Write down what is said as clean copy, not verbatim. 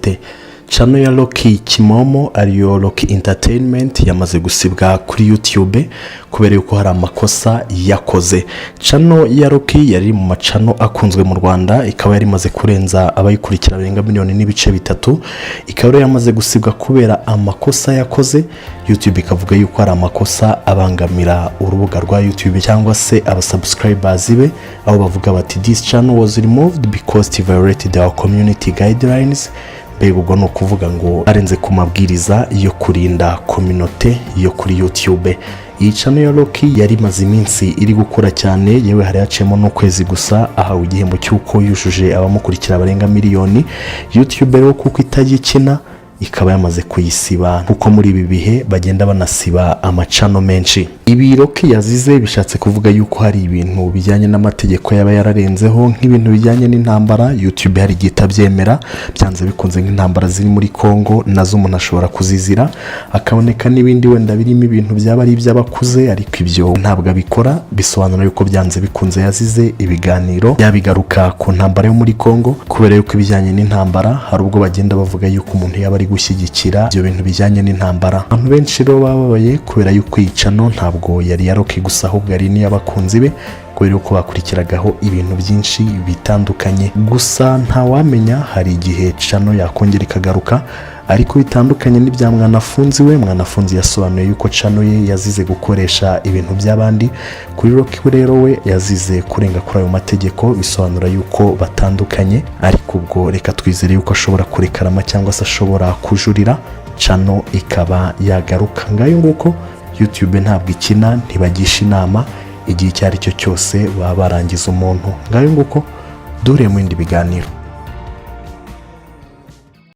community. Channel ya Locky Kimomo ariyo Locky Entertainment yamaze gusibwa kuri YouTube kubera yuko hari amakosa yakoze. Channel ya Locky yari mu macano akunzwe mu Rwanda, ikaba yari imaze kurenza abayikurikira barenga miliyoni n'ibice bitatu, ikaba yamaze gusibwa kubera amakosa yakoze. YouTube ikavuga yuko hari amakosa abangamira urubuga rwa YouTube cyangwa se abasubscribers be, aho bavuga bati this channel was removed because it violated our community guidelines. Mbega ubwo no kuvuga ngo arenze ku mabwiriza yo kurinda community yo kuri YouTube. Iyi channel ya Locky yari maze iminsi iri gukura cyane, yewe hari yacemo no kwezi gusa ahawe igihembo cyuko yujuje abamukurikira barenga miliyoni. YouTube rero kuko itagikina ikaba yamaze kuyisiba, kuko muri ibi bihe bagenda banasiba amacano menshi. Ibi Locky yazize bishatse kuvuga yuko hari ibintu bijyanye n'amategeko yaba yararenzeho, nk'ibintu bijyanye n'intambara. YouTube hari gitabyemera, byanze bikunze nk'intambara ziri muri Kongo nazo umuntu ashobora kuzizira, akaboneka n'ibindi wenda birimo ibintu byaba ari iby'abakuze, ariko ibyo ntabwo abikora. Bisobanura yuko byanze bikunze yazize ibiganiro yabigaruka ku ntambara yo muri Kongo, kubera yuko ibijyanye n'intambara hari ubwo bagenda bavuga yuko umuntu yaba ari gushyigikira ibyo bintu bijyanye n'intambara. Abantu benshi rero bababaye kubera yuko iyicano ntabwo yari ya Locky gusa, ahubwo ari n'iy'abakunzi be, kubera yuko bakurikiragaho ibintu byinshi bitandukanye. Gusa ntawamenya, hari igihe cano yakongera ikagaruka, ariko bitandukanye n'ibya Mwanafunzi we. Mwanafunzi yasobanuye yuko cano ye yazize gukoresha ibintu by'abandi. Kuri Locky rero we yazize kurenga kuri ayo mategeko, bisobanura yuko batandukanye. Ariko ubwo reka twizere yuko ashobora kurekarama cyangwa se ashobora kujurira, cano ikaba yagaruka. Ngayo nguko YouTube ntabwo ikina, ntibagisha inama igihe icyo ari cyo cyose baba barangiza umuntu. Ngayo nguko Dore mu bindi biganiro.